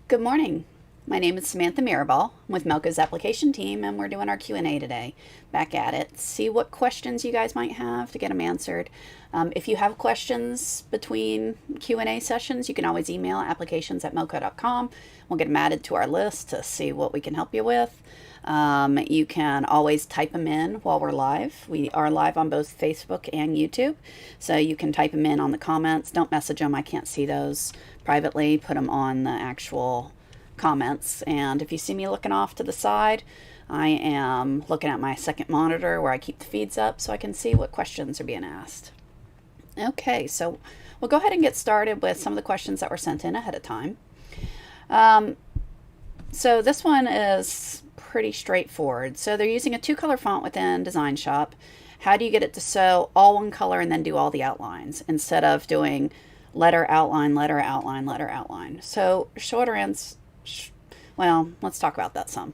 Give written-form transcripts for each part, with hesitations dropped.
Good morning. My name is Samantha Mirabal. I'm with Melco's application team, and we're doing our Q&A today. Back at it. See what questions you guys might have to get them answered. If you have questions between Q&A sessions, you can always email applications@melco.com. We'll get them added to our list to see what we can help you with. You can always type them in while we're live. We are live on both Facebook and YouTube, so you can type them in on the comments. Don't message them. I can't see those privately. Put them on the actual comments. And if you see me looking off to the side, I am looking at my second monitor where I keep the feeds up so I can see what questions are being asked. Okay, so we'll go ahead and get started with some of the questions that were sent in ahead of time. So this one is pretty straightforward. So they're using a 2-color font within DesignShop. How do you get it to sew all one color and then do all the outlines instead of doing letter outline, letter outline, letter outline? So shorter ends, well, let's talk about that some.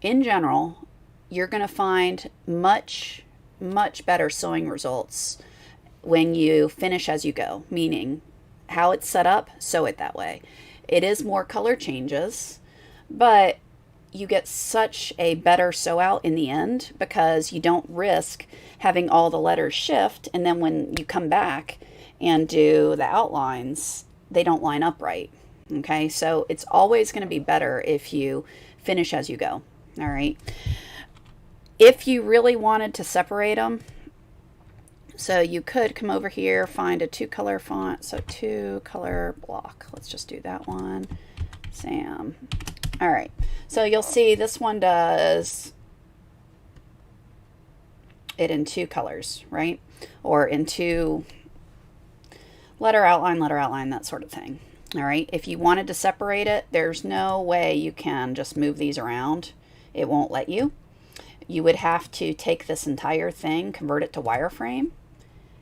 In general, you're going to find much better sewing results when you finish as you go, meaning how it's set up, sew it that way. It is more color changes, but you get such a better sew out in the end because you don't risk having all the letters shift, and then when you come back and do the outlines, they don't line up right. Okay, so it's always going to be better if you finish as you go. All right. If you really wanted to separate them, so you could come over here, find a 2-color font, so 2-color block. Let's just do that one. Sam. All right, so you'll see this one does it in 2 colors, right? Or in 2 letter outline, that sort of thing. All right, if you wanted to separate it, there's no way you can just move these around. It won't let you. You would have to take this entire thing, convert it to wireframe,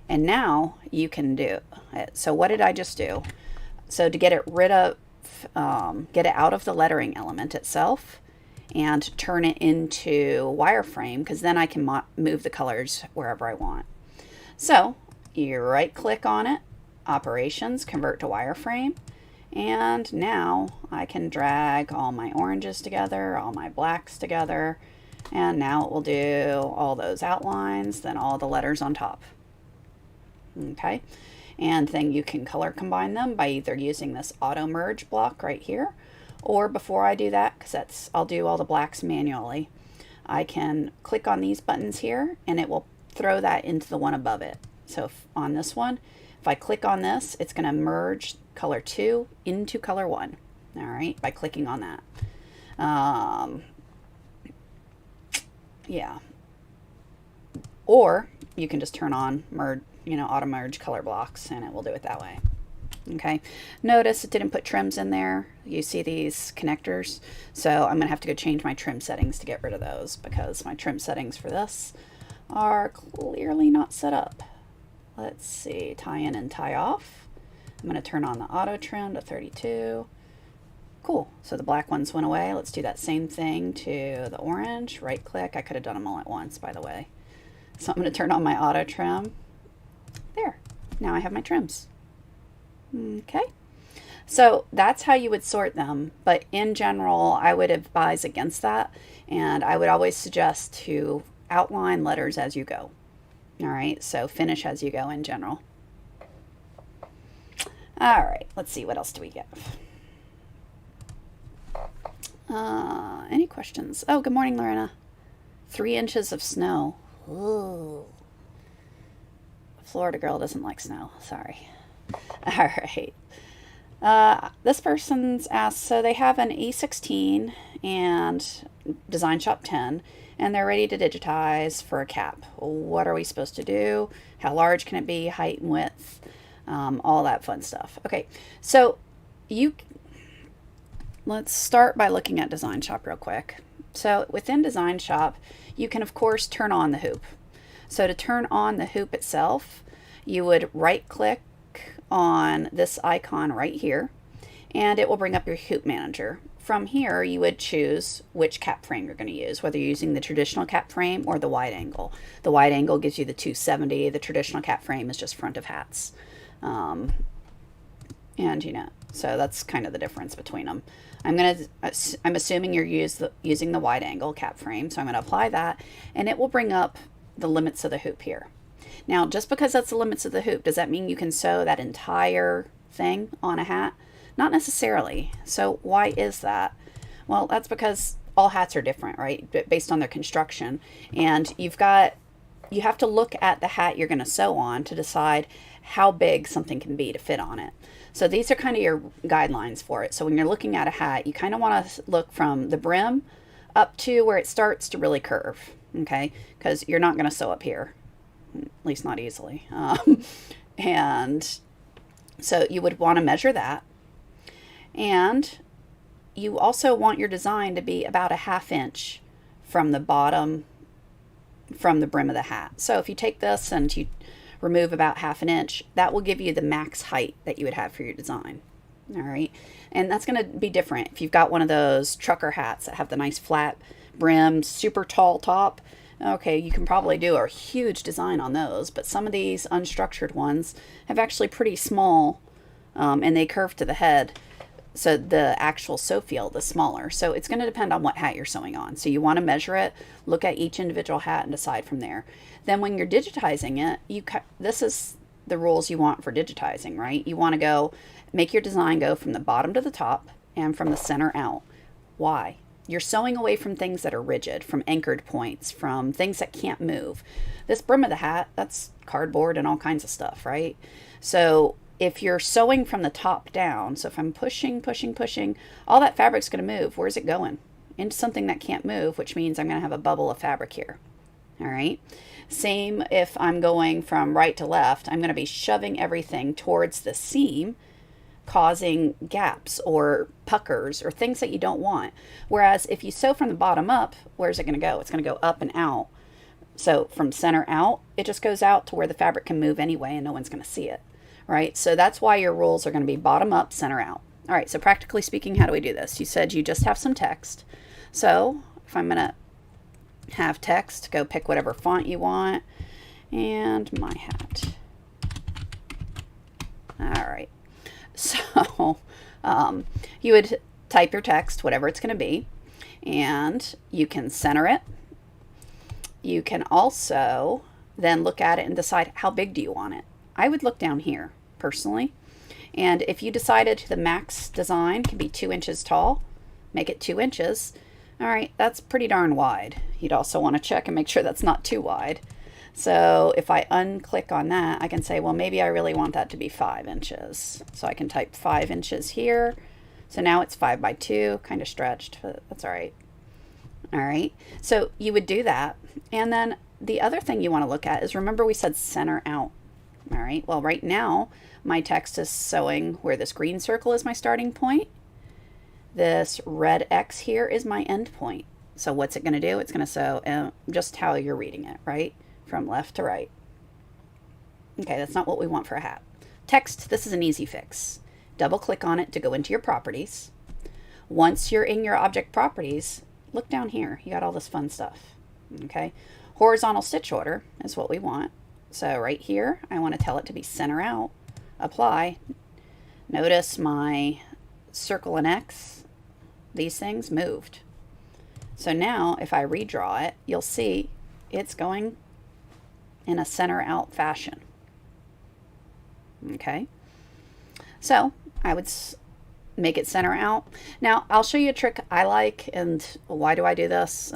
and now you can do it. So what did I just do? So to get it rid of get it out of the lettering element itself and turn it into wireframe, because then I can move the colors wherever I want. So you right click on it, operations, convert to wireframe, and now I can drag all my oranges together, all my blacks together, and now it will do all those outlines, then all the letters on top. Okay. And then you can color combine them by either using this auto merge block right here, or before I do that, because I'll do all the blacks manually, I can click on these buttons here and it will throw that into the one above it. So on this one, if I click on this, it's going to merge color 2 into color 1. All right, by clicking on that. Yeah. Or you can just turn on merge, auto merge color blocks, and it will do it that way. Okay, notice it didn't put trims in there. You see these connectors, so I'm gonna have to go change my trim settings to get rid of those, because my trim settings for this are clearly not set up. Let's see, tie in and tie off. I'm gonna turn on the auto trim to 32. Cool, so the black ones went away. Let's do that same thing to the orange. Right click, I could have done them all at once, by the way. So I'm gonna turn on my auto trim. There, now I have my trims. Okay, so that's how you would sort them, but in general, I would advise against that, and I would always suggest to outline letters as you go. All right, so finish as you go in general. All right, let's see, what else do we have? Any questions? Oh, good morning, Lorena. 3 inches of snow. Ooh. Florida girl doesn't like snow. Sorry. All right. This person's asked, so they have an E16 and DesignShop 10, and they're ready to digitize for a cap. What are we supposed to do? How large can it be? Height and width? All that fun stuff. Okay, so let's start by looking at DesignShop real quick. So within DesignShop, you can of course turn on the hoop. So to turn on the hoop itself, you would right click on this icon right here, and it will bring up your hoop manager. From here, you would choose which cap frame you're going to use, whether you're using the traditional cap frame or the wide angle. The wide angle gives you the 270. The traditional cap frame is just front of hats. And so that's kind of the difference between them. I'm assuming you're using the wide angle cap frame, so I'm going to apply that, and it will bring up the limits of the hoop here. Now, just because that's the limits of the hoop, does that mean you can sew that entire thing on a hat? Not necessarily. So why is that? Well, that's because all hats are different, right? Based on their construction. And you have to look at the hat you're going to sew on to decide how big something can be to fit on it. So these are kind of your guidelines for it. So when you're looking at a hat, you kind of want to look from the brim up to where it starts to really curve, okay? Because you're not going to sew up here, at least not easily. And so you would want to measure that. And you also want your design to be about a 1/2 inch from the bottom, from the brim of the hat. So if you take this and you remove about 1/2 inch, that will give you the max height that you would have for your design. All right. And that's going to be different. If you've got one of those trucker hats that have the nice flat brim, super tall top, okay, you can probably do a huge design on those. But some of these unstructured ones have actually pretty small, and they curve to the head. So the actual sew field is smaller. So it's going to depend on what hat you're sewing on. So you want to measure it, look at each individual hat, and decide from there. Then when you're digitizing it, this is the rules you want for digitizing, right? You want to make your design go from the bottom to the top and from the center out. Why? You're sewing away from things that are rigid, from anchored points, from things that can't move. This brim of the hat, that's cardboard and all kinds of stuff, right? So if you're sewing from the top down, so if I'm pushing, all that fabric's going to move. Where's it going? Into something that can't move, which means I'm going to have a bubble of fabric here. All right. Same if I'm going from right to left, I'm going to be shoving everything towards the seam, causing gaps or puckers or things that you don't want. Whereas if you sew from the bottom up, where's it going to go? It's going to go up and out. So from center out, it just goes out to where the fabric can move anyway and no one's going to see it. Right? So that's why your rules are going to be bottom up, center out. All right, so practically speaking, how do we do this? You said you just have some text. So if I'm going to have text, go pick whatever font you want. And my hat. All right. So you would type your text, whatever it's going to be, and you can center it. You can also then look at it and decide how big do you want it. I would look down here personally, and if you decided the max design can be 2 inches tall, make it 2 inches. All right, that's pretty darn wide. You'd also want to check and make sure that's not too wide. So if I unclick on that, I can say, well, maybe I really want that to be 5 inches. So I can type 5 inches here. So now it's 5 by 2, kind of stretched, but that's all right. All right, so you would do that. And then the other thing you want to look at is, remember we said center out. All right, well, right now my text is sewing where this green circle is my starting point. This red X here is my end point. So what's it going to do? It's going to sew just how you're reading it, right? From left to right. Okay, that's not what we want for a hat. Text, this is an easy fix. Double click on it to go into your properties. Once you're in your object properties, look down here. You got all this fun stuff. Okay, horizontal stitch order is what we want. So right here, I want to tell it to be center out, apply. Notice my circle and X, these things moved. So now if I redraw it, you'll see it's going in a center out fashion. Okay, so I would make it center out. Now I'll show you a trick I like, and why do I do this?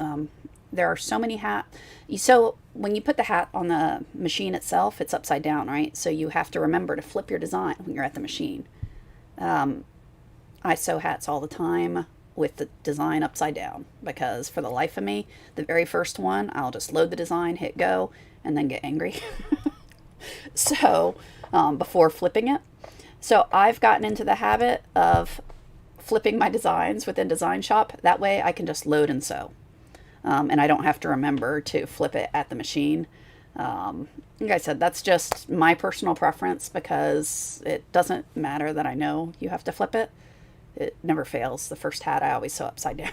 There are so many hats. So when you put the hat on the machine itself, it's upside down, right? So you have to remember to flip your design when you're at the machine. I sew hats all the time with the design upside down, because for the life of me, the very first one, I'll just load the design, hit go, and then get angry. So before flipping it. So I've gotten into the habit of flipping my designs within DesignShop. That way I can just load and sew. And I don't have to remember to flip it at the machine. Like I said, that's just my personal preference, because it doesn't matter that I know you have to flip it. It never fails. The first hat I always sew upside down.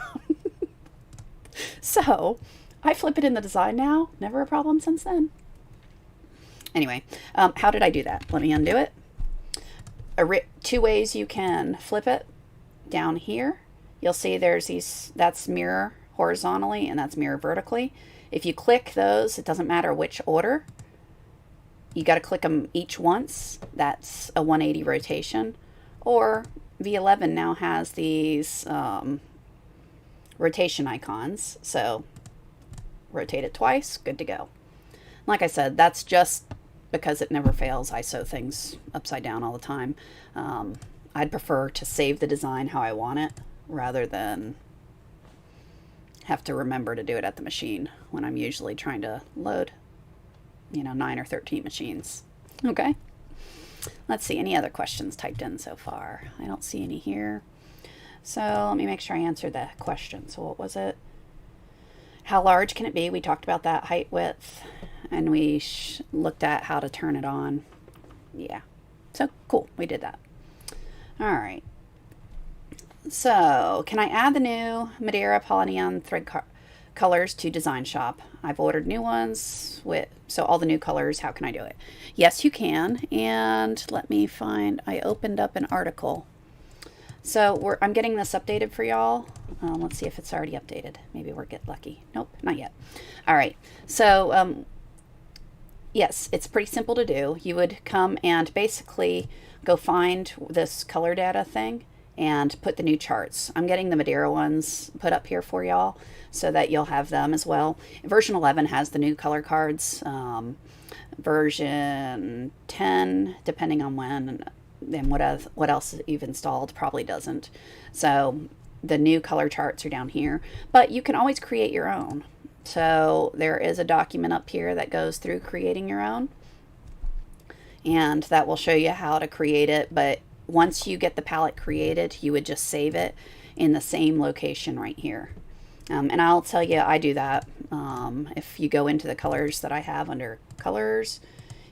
So I flip it in the design now. Never a problem since then. Anyway, how did I do that? Let me undo it. Two ways you can flip it. Down here, you'll see there's these, that's mirror horizontally and that's mirror vertically. If you click those, it doesn't matter which order. You got to click them each once. That's a 180 rotation. Or V11 now has these rotation icons. So rotate it twice, good to go. Like I said, that's just because it never fails. I sew things upside down all the time. I'd prefer to save the design how I want it rather than have to remember to do it at the machine when I'm usually trying to load, 9 or 13 machines. Okay. Let's see, any other questions typed in so far? I don't see any here. So let me make sure I answered that question. So what was it? How large can it be? We talked about that, height, width, and we looked at how to turn it on. Yeah. So cool, we did that. All right. So can I add the new Madeira Polyneon thread colors to DesignShop? I've ordered new ones so all the new colors, how can I do it? Yes, you can. And let me find, I opened up an article. So I'm getting this updated for y'all. Let's see if it's already updated. Maybe we'll get lucky. Nope, not yet. All right. So yes, it's pretty simple to do. You would come and basically go find this color data thing and put the new charts. I'm getting the Madeira ones put up here for y'all so that you'll have them as well. Version 11 has the new color cards. Version 10, depending on when and what else you've installed, probably doesn't. So the new color charts are down here, but you can always create your own. So there is a document up here that goes through creating your own, and that will show you how to create it. But once you get the palette created, you would just save it in the same location right here. And I'll tell you, I do that. If you go into the colors that I have under colors,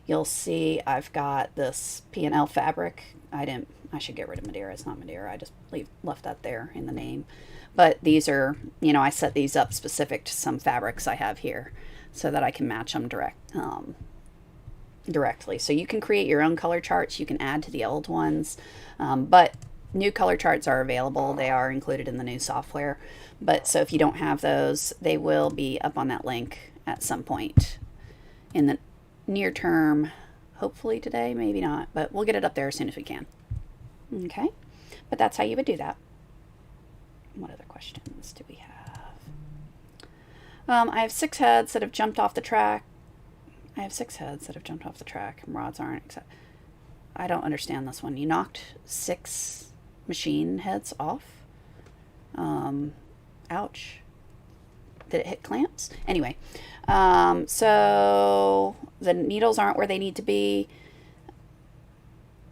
you'll see I've got this P&L fabric. I should get rid of Madeira. It's not Madeira. I just left that there in the name. But these are, I set these up specific to some fabrics I have here so that I can match them directly. So you can create your own color charts. You can add to the old ones. But new color charts are available. They are included in the new software. But so if you don't have those, they will be up on that link at some point in the near term, hopefully today, maybe not, but we'll get it up there as soon as we can. Okay, but that's how you would do that. What other questions do we have? I have 6 heads that have jumped off the track. Rods aren't. I don't understand this one. You knocked 6 machine heads off. Ouch. Did it hit clamps? Anyway, so the needles aren't where they need to be.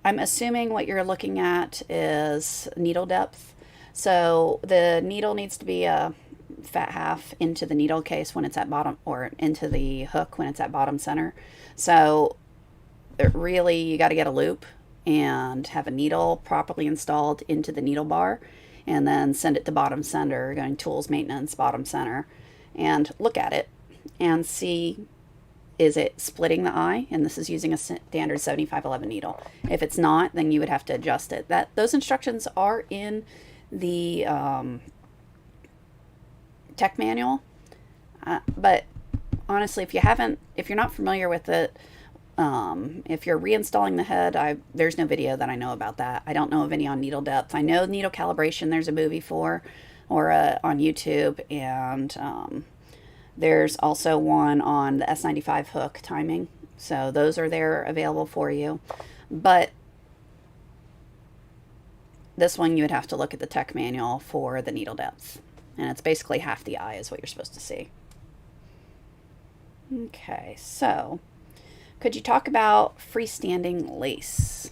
I'm assuming what you're looking at is needle depth. So the needle needs to be a fat half into the needle case when it's at bottom, or into the hook when it's at bottom center. So really, you got to get a loop and have a needle properly installed into the needle bar, and then send it to bottom center, going tools, maintenance, bottom center, and look at it and see, is it splitting the eye? And this is using a standard 7511 needle. If it's not, then you would have to adjust it. Those instructions are in the tech manual, but honestly, if you're not familiar with it, if you're reinstalling the head, there's no video that I know about that. I don't know of any on needle depth. I know needle calibration, there's a movie for, or on YouTube, and there's also one on the S95 hook timing. So those are there available for you. But this one, you would have to look at the tech manual for the needle depth. And it's basically half the eye is what you're supposed to see. Okay, so could you talk about freestanding lace?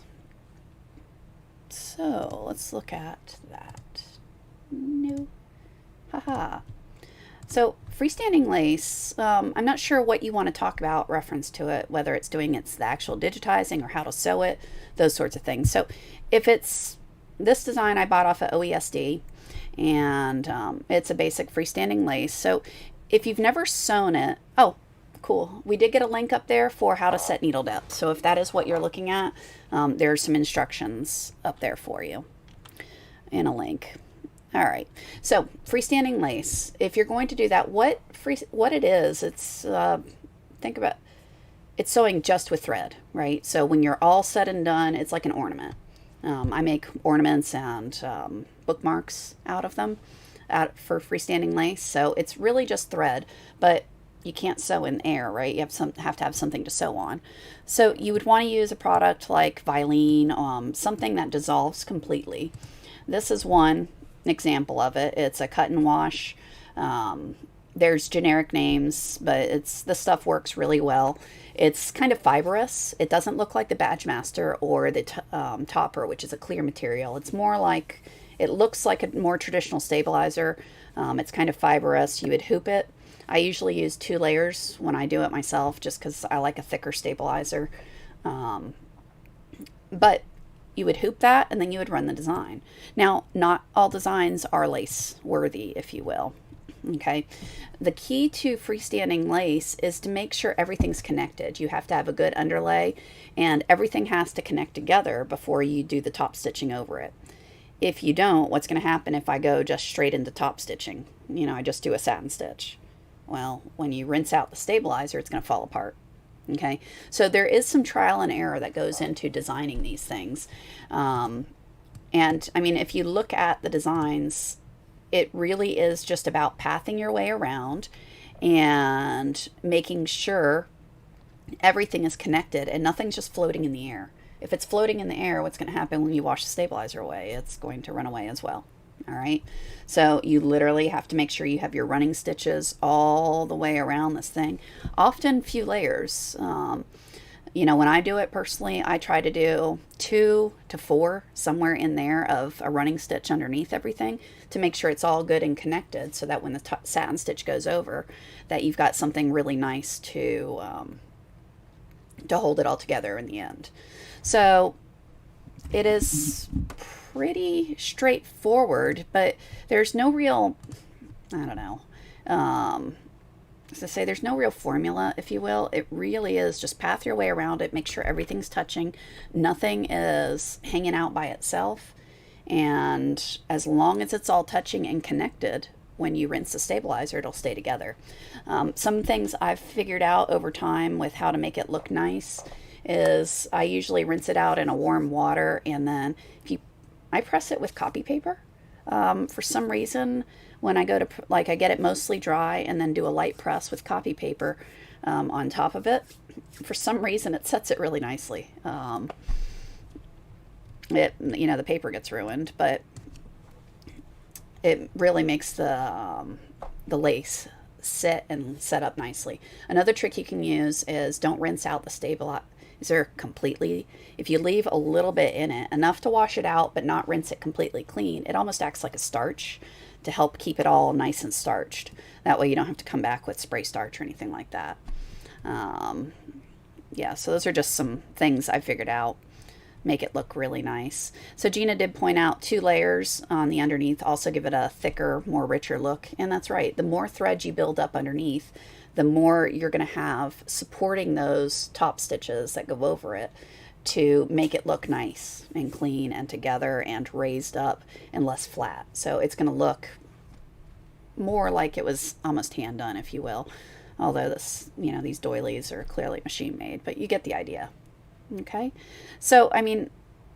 So let's look at that. No. Haha. So freestanding lace, I'm not sure what you want to talk about reference to it, whether it's the actual digitizing or how to sew it, those sorts of things. So if it's this design I bought off of OESD, and it's a basic freestanding lace. So if you've never sewn it, oh, cool. We did get a link up there for how to set needle depth. So if that is what you're looking at, there's some instructions up there for you in a link. All right. So freestanding lace. If you're going to do that, what it is? It's think about it's sewing just with thread, right? So when you're all said and done, it's like an ornament. I make ornaments and bookmarks out of them for freestanding lace. So it's really just thread, but you can't sew in air, right? You have to have something to sew on. So you would want to use a product like Vilene, something that dissolves completely. This is one example of it. It's a cut and wash. There's generic names, but the stuff works really well. It's kind of fibrous. It doesn't look like the Badgemaster or the Topper, which is a clear material. It's more like, it looks like a more traditional stabilizer. It's kind of fibrous. You would hoop it. I usually use 2 layers when I do it myself, just because I like a thicker stabilizer. But you would hoop that, and then you would run the design. Now, not all designs are lace worthy, if you will. Okay, the key to freestanding lace is to make sure everything's connected. You have to have a good underlay, and everything has to connect together before you do the top stitching over it. If you don't, what's going to happen if I go just straight into top stitching? You know, I just do a satin stitch. Well, when you rinse out the stabilizer, it's going to fall apart. Okay, so there is some trial and error that goes into designing these things. And I mean, if you look at the designs, it really is just about pathing your way around and making sure everything is connected and nothing's just floating in the air. If it's floating in the air, what's going to happen when you wash the stabilizer away? It's going to run away as well. All right. So you literally have to make sure you have your running stitches all the way around this thing. Often few layers. You know, when I do it personally, I try to do 2 to 4 somewhere in there of a running stitch underneath everything to make sure it's all good and connected, so that when the satin stitch goes over, that you've got something really nice to hold it all together in the end. So it is pretty straightforward, but there's no real, I don't know, as I say, there's no real formula, if you will. It really is just path your way around it, make sure everything's touching, nothing is hanging out by itself, and as long as it's all touching and connected, when you rinse the stabilizer, it'll stay together. Some things I've figured out over time with how to make it look nice is I usually rinse it out in a warm water, and then I press it with copy paper. For some reason, when I go to, I get it mostly dry and then do a light press with copy paper on top of it. For some reason, it sets it really nicely. The paper gets ruined, but it really makes the lace sit and set up nicely. Another trick you can use is don't rinse out the stabilizer completely. If you leave a little bit in it, enough to wash it out, but not rinse it completely clean, it almost acts like a starch to help keep it all nice and starched. That way you don't have to come back with spray starch or anything like that. Yeah, so those are just some things I figured out. Make it look really nice. So Gina did point out 2 layers on the underneath also give it a thicker, more richer look. And that's right. The more thread you build up underneath, the more you're going to have supporting those top stitches that go over it to make it look nice and clean and together and raised up and less flat. So it's going to look more like it was almost hand done, if you will. Although these doilies are clearly machine made, but you get the idea. Okay, so I mean,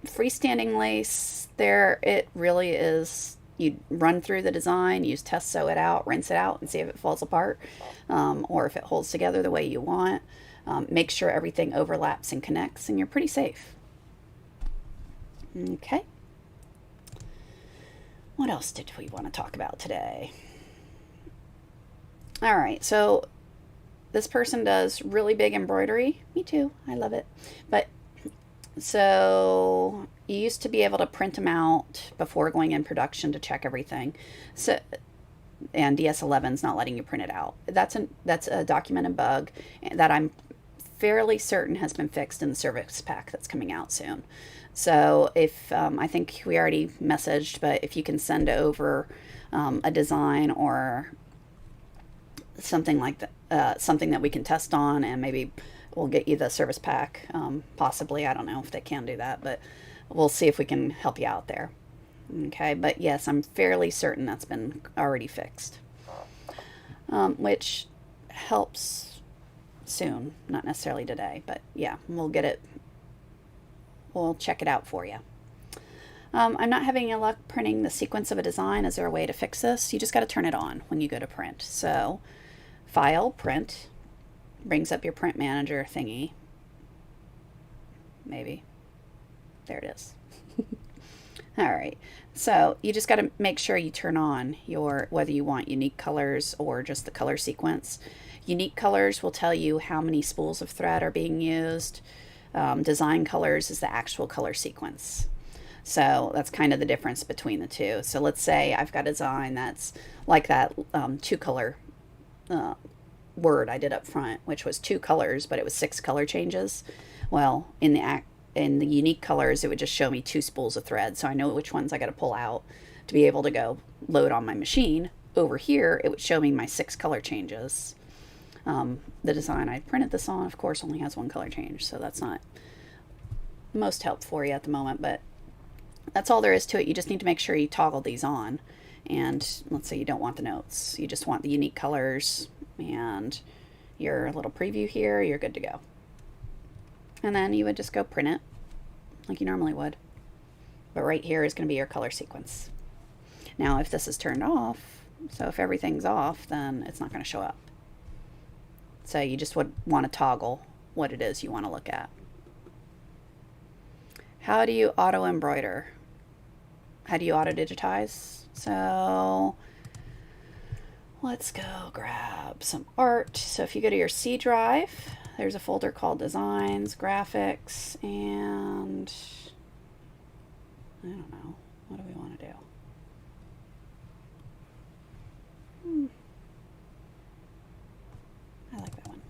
freestanding lace, it really is, you run through the design, use test sew it out, rinse it out, and see if it falls apart, or if it holds together the way you want. Make sure everything overlaps and connects, and you're pretty safe. Okay, what else did we want to talk about today? All right, so this person does really big embroidery. Me too. I love it. But so you used to be able to print them out before going in production to check everything. So, and DS11's not letting you print it out. That's a documented bug that I'm fairly certain has been fixed in the service pack that's coming out soon. So if I think we already messaged, but if you can send over a design or something like that, something that we can test on, and maybe we'll get you the service pack, possibly. I don't know if they can do that, but we'll see if we can help you out there. Okay, but yes, I'm fairly certain that's been already fixed, which helps soon, not necessarily today, but yeah, we'll get it, we'll check it out for you. I'm not having any luck printing the sequence of a design. Is there a way to fix this? You just got to turn it on when you go to print. So, File, Print, brings up your print manager thingy. Maybe. There it is. All right. So, you just got to make sure you turn on your, whether you want unique colors or just the color sequence. Unique colors will tell you how many spools of thread are being used. Design colors is the actual color sequence. So that's kind of the difference between the two. So let's say I've got a design that's like that two color word I did up front, which was 2 colors, but it was 6 color changes. Well, in the unique colors, it would just show me 2 spools of thread. So I know which ones I got to pull out to be able to go load on my machine. Over here, it would show me my 6 color changes. The design I printed this on, of course, only has 1 color change. So that's not most help for you at the moment, but that's all there is to it. You just need to make sure you toggle these on. And let's say you don't want the notes. You just want the unique colors and your little preview here. You're good to go. And then you would just go print it like you normally would. But right here is going to be your color sequence. Now, if this is turned off, so if everything's off, then it's not going to show up. So you just would want to toggle what it is you want to look at. How do you auto embroider? How do you auto digitize? So let's go grab some art. So if you go to your C drive, there's a folder called Designs, Graphics, and I don't know. What do we want to do? I like that one.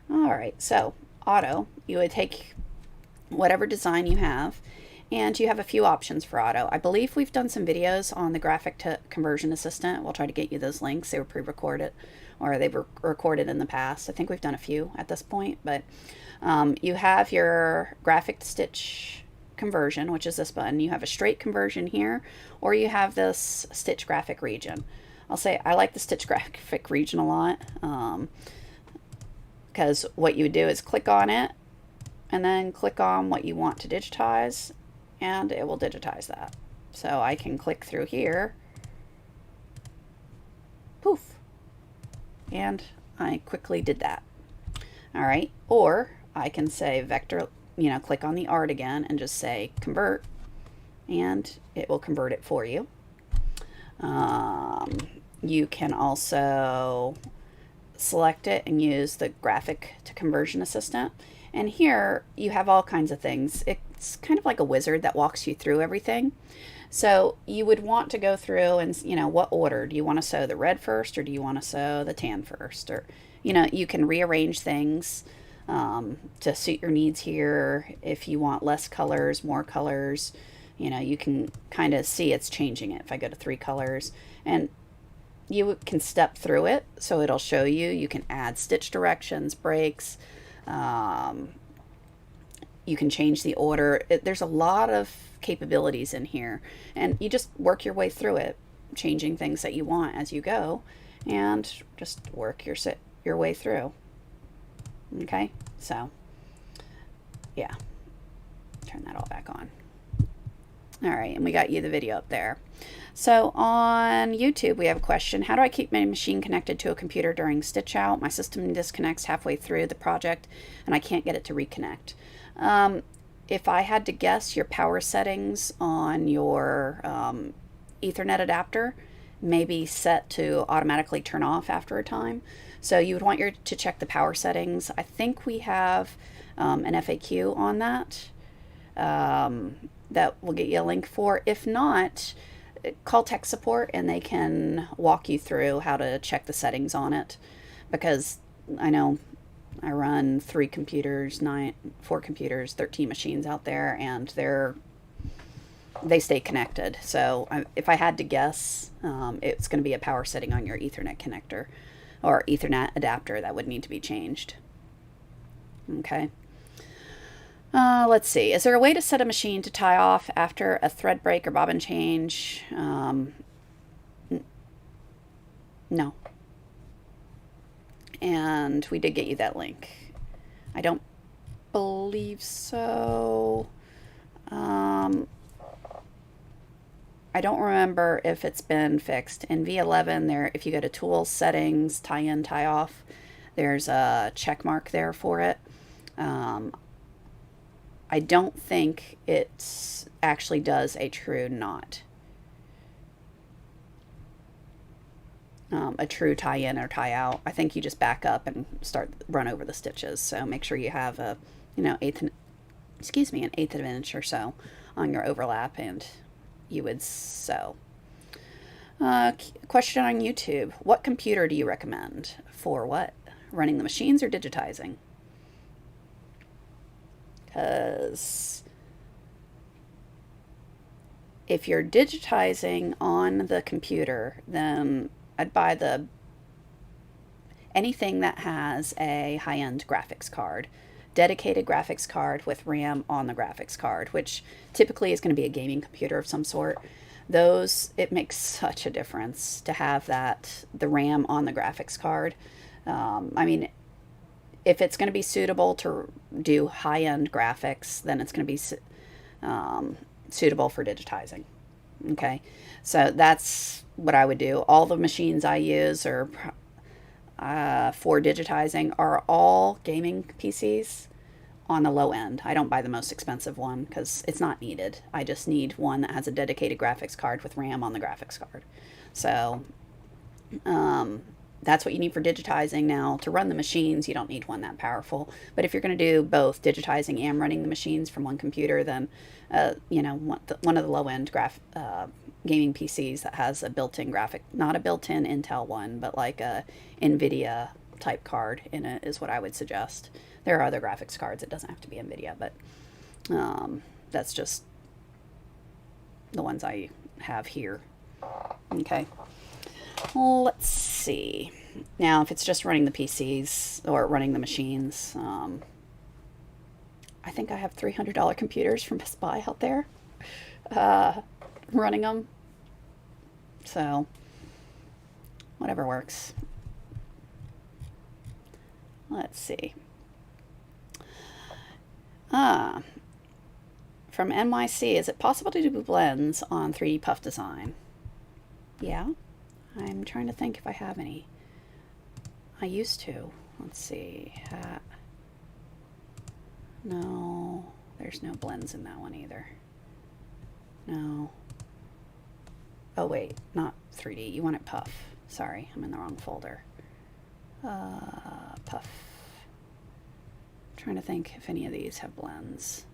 All right, so auto, you would take whatever design you have, and you have a few options for auto. I believe we've done some videos on the graphic to conversion assistant. We'll try to get you those links. They were pre-recorded, or they were recorded in the past. I think we've done a few at this point, but you have your graphic to stitch conversion, which is this button. You have a straight conversion here, or you have this stitch graphic region. I'll say I like the stitch graphic region a lot. Because what you would do is click on it and then click on what you want to digitize, and it will digitize that. So I can click through here, poof, and I quickly did that. All right, or I can say vector, click on the art again and just say convert, and it will convert it for you. You can also select it and use the graphic to conversion assistant, and here you have all kinds of things. It's kind of like a wizard that walks you through everything. So you would want to go through and what order do you want to sew the red first, or do you want to sew the tan first, or you can rearrange things to suit your needs here. If you want less colors, more colors, you can kind of see it's changing it. If I go to 3 colors, and you can step through it, so it'll show you. You can add stitch directions, breaks. You can change the order. There's a lot of capabilities in here, and you just work your way through it, changing things that you want as you go, and just work your way through. Okay, so yeah, turn that all back on. All right, and we got you the video up there. So on YouTube, we have a question. How do I keep my machine connected to a computer during stitch out? My system disconnects halfway through the project, and I can't get it to reconnect. If I had to guess, your power settings on your Ethernet adapter may be set to automatically turn off after a time. So you would want to check the power settings. I think we have an FAQ on that. That we'll get you a link for. If not, call tech support and they can walk you through how to check the settings on it, because I know I run 4 computers, 13 machines out there, and they stay connected. So if I had to guess, it's going to be a power setting on your Ethernet connector. or Ethernet adapter that would need to be changed. Okay. Let's see. Is there a way to set a machine to tie off after a thread break or bobbin change? No. And we did get you that link. I don't believe so. I don't remember if it's been fixed. In V11, there, if you go to Tools, Settings, Tie In, Tie Off, there's a check mark there for it. I don't think it actually does a true knot. A true tie in or tie out. I think you just back up and run over the stitches. So make sure you have a, an eighth of an inch or so on your overlap, and you would sew. Question on YouTube: what computer do you recommend for what? Running the machines or digitizing? Because if you're digitizing on the computer, then I'd buy anything that has a high-end graphics card, dedicated graphics card with RAM on the graphics card, which typically is going to be a gaming computer of some sort. It makes such a difference to have the RAM on the graphics card. I mean, if it's going to be suitable to do high-end graphics, then it's going to be suitable for digitizing. Okay, so that's what I would do. All the machines I use for digitizing are all gaming PCs on the low end. I don't buy the most expensive one because it's not needed. I just need one that has a dedicated graphics card with RAM on the graphics card. So that's what you need for digitizing. Now, to run the machines, you don't need one that powerful. But if you're going to do both digitizing and running the machines from one computer, then one of the low-end gaming PCs that has a built-in graphic, not a built-in Intel one, but like a NVIDIA type card in it is what I would suggest. There are other graphics cards. It doesn't have to be NVIDIA, but that's just the ones I have here. Okay. Let's see. Now, if it's just running the PCs or running the machines, I think I have $300 computers from Best Buy out there running them. So, whatever works. Let's see. From NYC, is it possible to do blends on 3D Puff Design? Yeah. I'm trying to think if I have any. I used to. Let's see. No, there's no blends in that one either. No. Oh, wait, not 3D. You want it Puff. Sorry, I'm in the wrong folder. Puff. I'm trying to think if any of these have blends.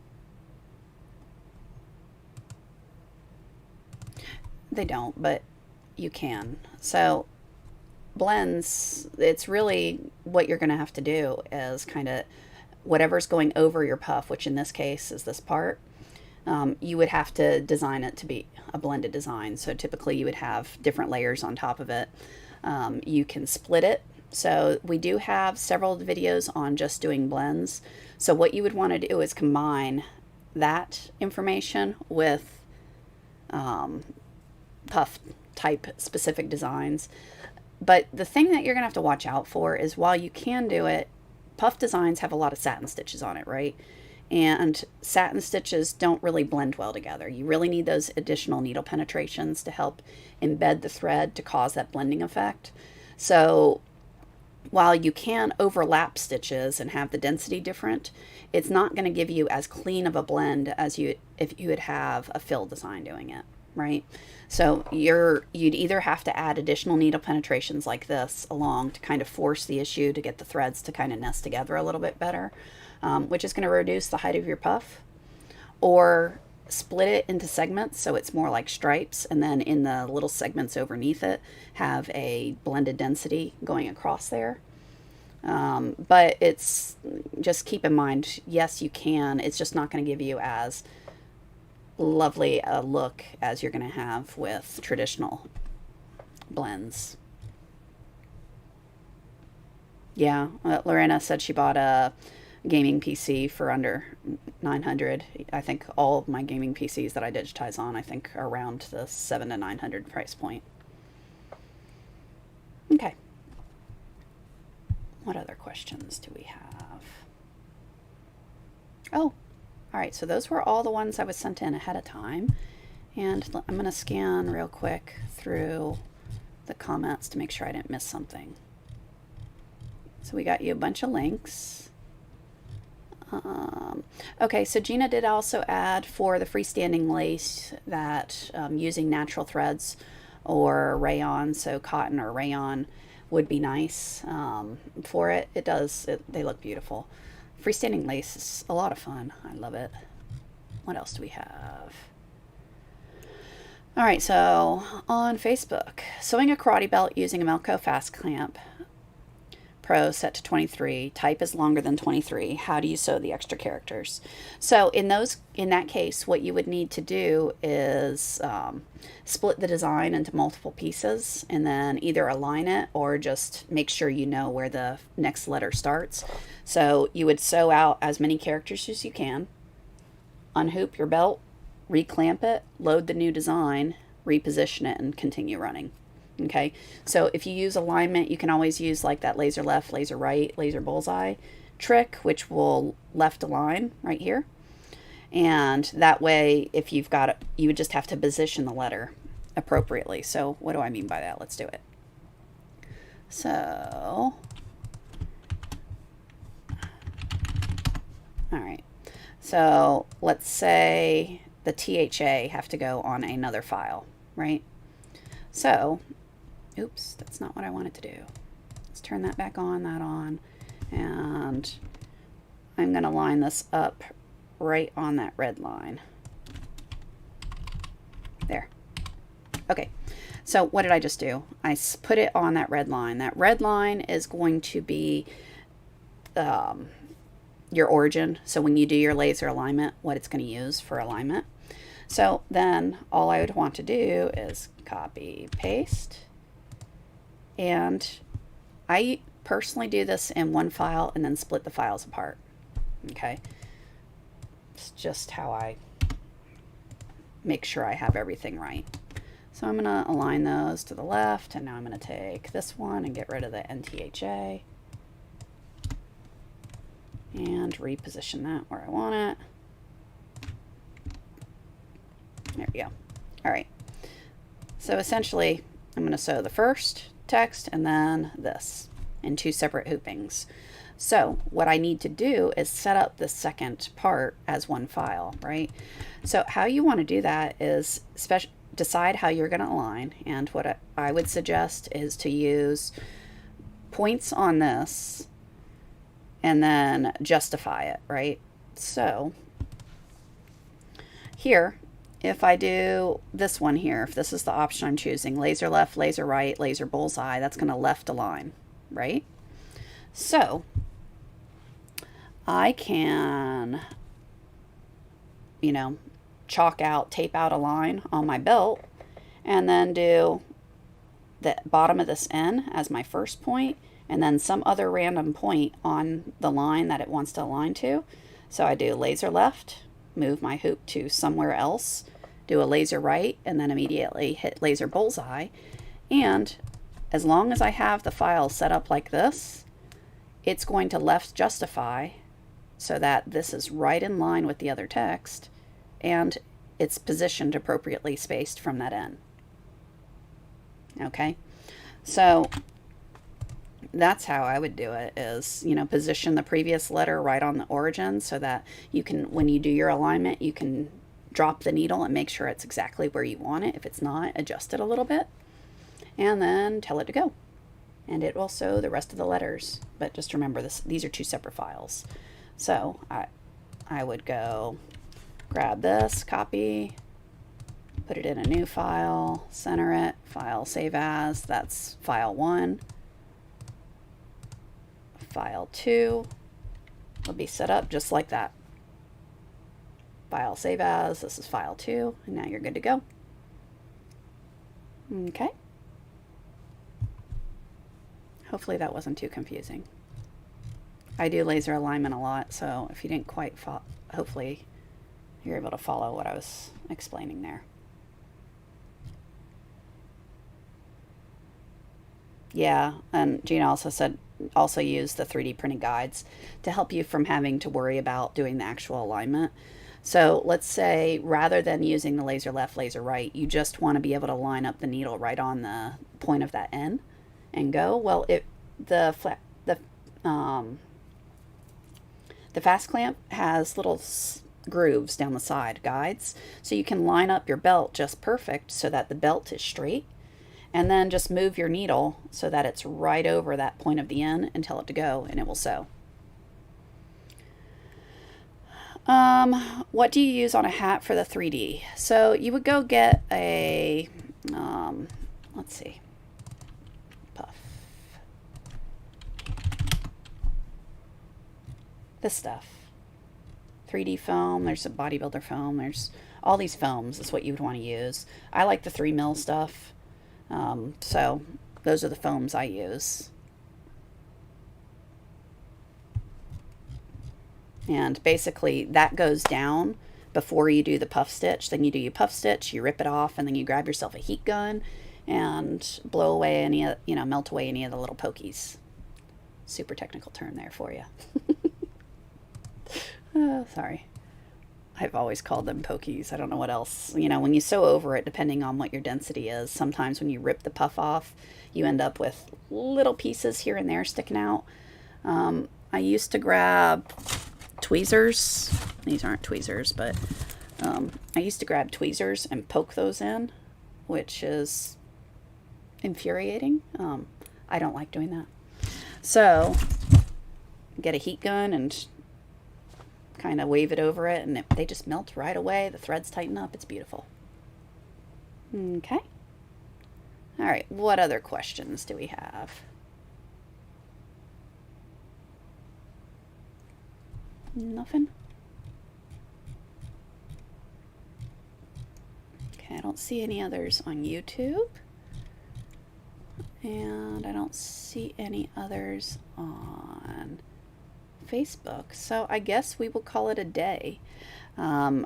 They don't, but you can. So blends, it's really what you're going to have to do is kind of whatever's going over your puff, which in this case is this part. You would have to design it to be a blended design. So typically you would have different layers on top of it. You can split it. So we do have several videos on just doing blends. So what you would want to do is combine that information with puff type specific designs. But the thing that you're gonna have to watch out for is, while you can do it, puff designs have a lot of satin stitches on it, right? And satin stitches don't really blend well together. You really need those additional needle penetrations to help embed the thread to cause that blending effect. So while you can overlap stitches and have the density different, it's not going to give you as clean of a blend as if you would have a fill design doing it, right? So you'd either have to add additional needle penetrations like this along to kind of force the issue to get the threads to kind of nest together a little bit better, which is going to reduce the height of your puff, or split it into segments so it's more like stripes, and then in the little segments underneath it have a blended density going across there. But it's just keep in mind, yes, you can. It's just not going to give you as lovely a look as you're going to have with traditional blends. Yeah, Lorena said she bought a gaming PC for under 900. I think all of my gaming PCs that I digitize on, I think, are around the 7 to 900 price point. Okay. What other questions do we have? Oh, all right. So those were all the ones I was sent in ahead of time. And I'm going to scan real quick through the comments to make sure I didn't miss something. So we got you a bunch of links. Okay, so Gina did also add for the freestanding lace that using natural threads or rayon, so cotton or rayon would be nice for it. They look beautiful. Freestanding lace is a lot of fun. I love it. What else do we have? All right, so on Facebook, sewing a karate belt using a Melco fast clamp. Pro set to 23. Type is longer than 23. How do you sew the extra characters? So in that case, what you would need to do is split the design into multiple pieces and then either align it or just make sure you know where the next letter starts. So you would sew out as many characters as you can, unhoop your belt, reclamp it, load the new design, reposition it, and continue running. Okay, so if you use alignment, you can always use like that laser left, laser right, laser bullseye trick, which will left align right here. And that way, if you've got it, you would just have to position the letter appropriately. So what do I mean by that? Let's do it. So, all right. So let's say the THA have to go on another file, right? So, oops, that's not what I wanted to do. Let's turn that back on, and I'm going to line this up right on that red line. There. Okay, so what did I just do? I put it on that red line. That red line is going to be your origin. So when you do your laser alignment, what it's going to use for alignment. So then all I would want to do is copy, paste, and I personally do this in one file and then split the files apart. Okay, it's just how I make sure I have everything right. So I'm going to align those to the left, and now I'm going to take this one and get rid of the NTHA and reposition that where I want it. There we go. All right. So essentially, I'm going to sew the first text and then this in two separate hoopings. So what I need to do is set up the second part as one file, right? So how you want to do that is decide how you're going to align. And what I would suggest is to use points on this and then justify it, right? So here, if I do this one here, if this is the option I'm choosing, laser left, laser right, laser bullseye, that's going to left align, right? So I can, chalk out, tape out a line on my belt and then do the bottom of this N as my first point and then some other random point on the line that it wants to align to. So I do laser left, move my hoop to somewhere else, do a laser right, and then immediately hit laser bullseye. And as long as I have the file set up like this, it's going to left justify so that this is right in line with the other text and it's positioned appropriately spaced from that end. Okay, so that's how I would do it is, position the previous letter right on the origin so that you can, when you do your alignment, you can drop the needle and make sure it's exactly where you want it. If it's not, adjust it a little bit and then tell it to go. And it will sew the rest of the letters. But just remember these are two separate files. So I would go grab this, copy, put it in a new file, center it, file save as, that's file 1. File 2 will be set up just like that. File save as, this is file 2, and now you're good to go. Okay. Hopefully that wasn't too confusing. I do laser alignment a lot, so if you didn't quite follow, hopefully you're able to follow what I was explaining there. Yeah, and Gina also said also use the 3D printed guides to help you from having to worry about doing the actual alignment. So let's say rather than using the laser left, laser right, you just want to be able to line up the needle right on the point of that N and go. Well, the the um, the fast clamp has little grooves down the side, guides, so you can line up your belt just perfect so that the belt is straight, and then just move your needle so that it's right over that point of the N and tell it to go, and it will sew. What do you use on a hat for the 3D? So you would go get a, let's see, puff. This stuff. 3D foam, there's a bodybuilder foam, there's all these foams is what you would want to use. I like the 3mm stuff, so those are the foams I use. And basically that goes down before you do the puff stitch. Then you do your puff stitch, you rip it off, and then you grab yourself a heat gun and blow away any, melt away any of the little pokies. Super technical term there for you. Oh, sorry. I've always called them pokies. I don't know what else. When you sew over it, depending on what your density is, sometimes when you rip the puff off, you end up with little pieces here and there sticking out. I used to grab tweezers. These aren't tweezers, but I used to grab tweezers and poke those in, which is infuriating. I don't like doing that. So get a heat gun and kind of wave it over it, and they just melt right away. The threads tighten up. It's beautiful. Okay. All right. What other questions do we have? Nothing? Okay, I don't see any others on YouTube. And I don't see any others on Facebook. So I guess we will call it a day. I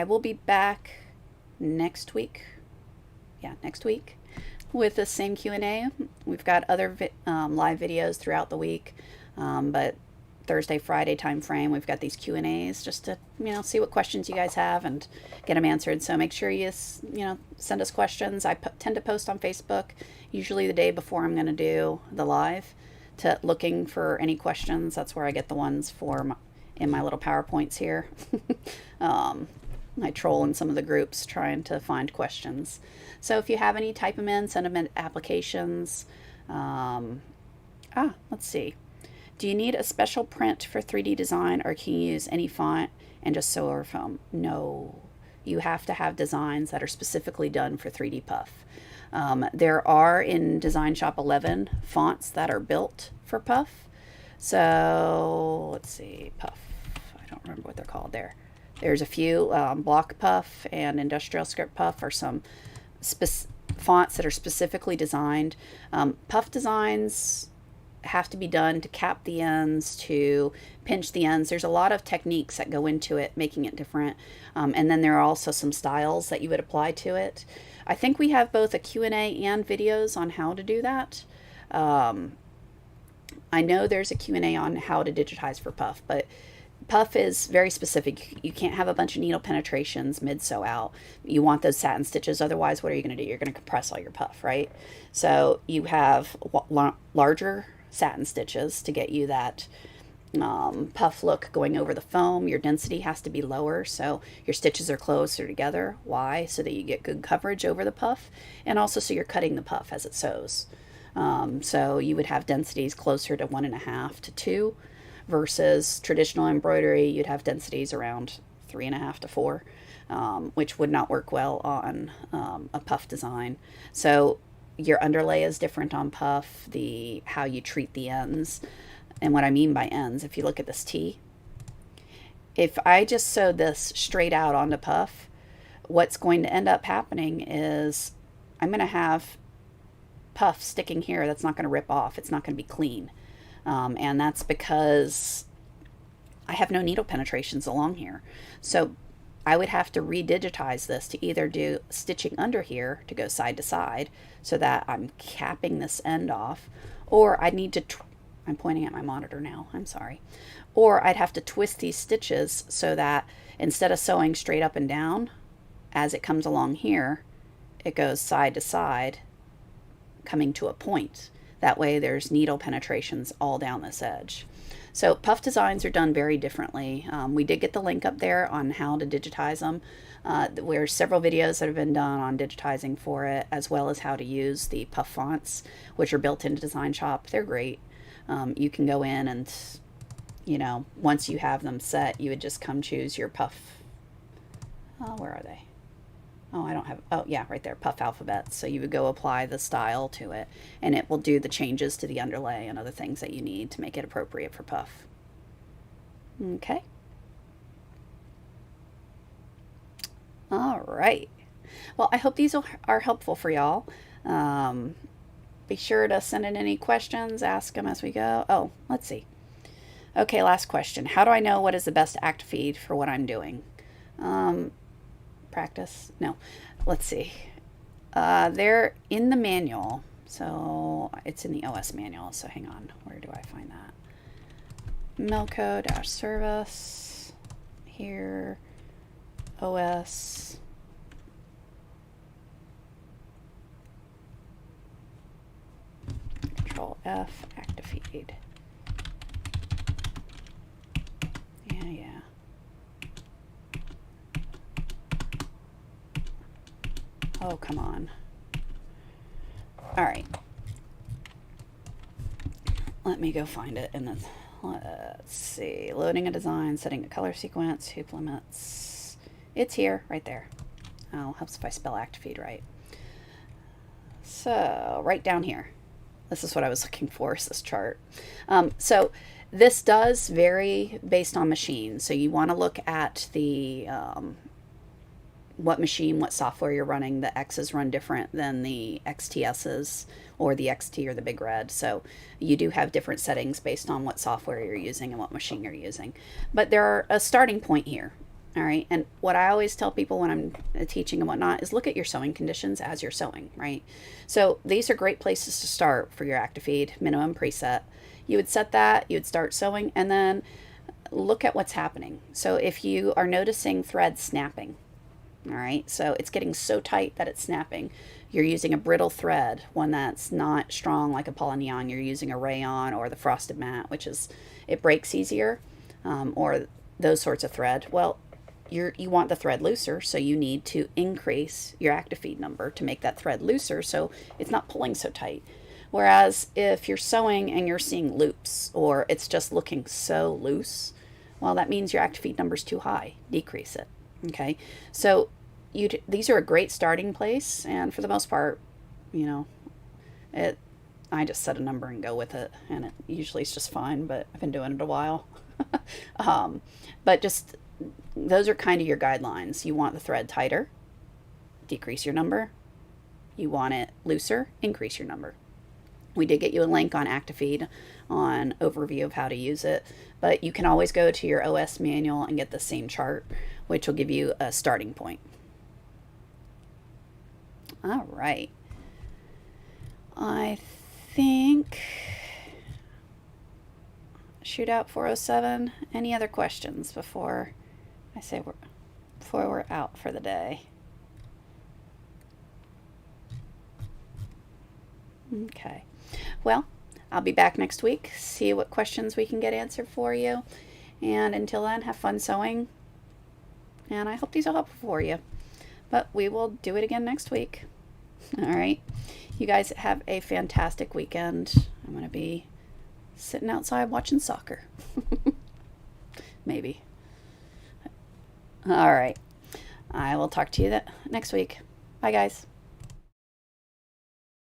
will be back next week. Yeah, next week with the same Q&A. We've got other live videos throughout the week, but Thursday, Friday time frame, we've got these Q&As just to, see what questions you guys have and get them answered. So make sure you, send us questions. I tend to post on Facebook, usually the day before I'm going to do the live, to looking for any questions. That's where I get the ones for in my little PowerPoints here. I troll in some of the groups trying to find questions. So if you have any, type them in, send them in applications. Let's see. Do you need a special print for 3D design, or can you use any font and just sew over foam? No, you have to have designs that are specifically done for 3D puff. There are in DesignShop 11 fonts that are built for puff. So let's see, puff. I don't remember what they're called there. There's a few, block puff and industrial script puff are some fonts that are specifically designed. Puff designs have to be done to cap the ends, to pinch the ends. There's a lot of techniques that go into it, making it different. And then there are also some styles that you would apply to it. I think we have both a Q&A and videos on how to do that. I know there's a Q&A on how to digitize for puff, but puff is very specific. You can't have a bunch of needle penetrations mid-sew out. You want those satin stitches. Otherwise, what are you going to do? You're going to compress all your puff, right? So you have larger satin stitches to get you that puff look going over the foam. Your density has to be lower, so your stitches are closer together. Why? So that you get good coverage over the puff, and also so you're cutting the puff as it sews. So you would have densities closer to 1.5 to 2, versus traditional embroidery, you'd have densities around 3.5 to 4, which would not work well on a puff design. So your underlay is different on puff, how you treat the ends. And what I mean by ends, if you look at this T, if I just sewed this straight out onto puff, what's going to end up happening is I'm going to have puff sticking here that's not going to rip off. It's not going to be clean. And that's because I have no needle penetrations along here. So I would have to redigitize this to either do stitching under here to go side to side so that I'm capping this end off, or I'd need to, I'm pointing at my monitor now, I'm sorry. Or I'd have to twist these stitches so that instead of sewing straight up and down, as it comes along here, it goes side to side, coming to a point. That way there's needle penetrations all down this edge. So puff designs are done very differently. We did get the link up there on how to digitize them. There's several videos that have been done on digitizing for it, as well as how to use the puff fonts, which are built into DesignShop. They're great. You can go in and, you know, once you have them set, you would just come choose your puff. Where are they? Oh, I don't have, oh yeah, right there, puff alphabets. So you would go apply the style to it, and it will do the changes to the underlay and other things that you need to make it appropriate for puff. Okay. All right. Well, I hope these are helpful for y'all. Be sure to send in any questions, ask them as we go. Oh, let's see. Okay, last question. How do I know what is the best act feed for what I'm doing? Practice? No. Let's see. They're in the manual. So it's in the OS manual. So hang on. Where do I find that? Melco-service. Here. OS. Control F. Active feed. Yeah. Oh, come on. All right. Let me go find it. And let's see. Loading a design, setting a color sequence, hoop limits. It's here, right there. Oh, helps if I spell ActiFeed right. So, right down here. This is what I was looking for, is this chart. So, this does vary based on machine. So, you want to look at the what machine, what software you're running. The X's run different than the XTS's or the XT or the Big Red. So you do have different settings based on what software you're using and what machine you're using. But there are a starting point here. All right. And what I always tell people when I'm teaching and whatnot is look at your sewing conditions as you're sewing, right? So these are great places to start for your ActiFeed minimum preset. You would set that, you would start sewing, and then look at what's happening. So if you are noticing thread snapping, all right, so it's getting so tight that it's snapping. You're using a brittle thread, one that's not strong like a polyneon. You're using a rayon or the frosted mat, which is, it breaks easier, or those sorts of thread. Well, you want the thread looser, so you need to increase your ActiFeed number to make that thread looser so it's not pulling so tight. Whereas if you're sewing and you're seeing loops or it's just looking so loose, well, that means your ActiFeed number is too high. Decrease it. Okay, so these are a great starting place, and for the most part, you know, I just set a number and go with it, and it usually is just fine, but I've been doing it a while. But just, those are kind of your guidelines. You want the thread tighter, decrease your number. You want it looser, increase your number. We did get you a link on ActiFeed on overview of how to use it, but you can always go to your OS manual and get the same chart, which will give you a starting point. All right. I think Shootout 407. Any other questions before I say before we're out for the day? Okay. Well, I'll be back next week, see what questions we can get answered for you. And until then, have fun sewing. And I hope these are helpful for you. But we will do it again next week. All right. You guys have a fantastic weekend. I'm going to be sitting outside watching soccer. Maybe. All right. I will talk to you next week. Bye, guys.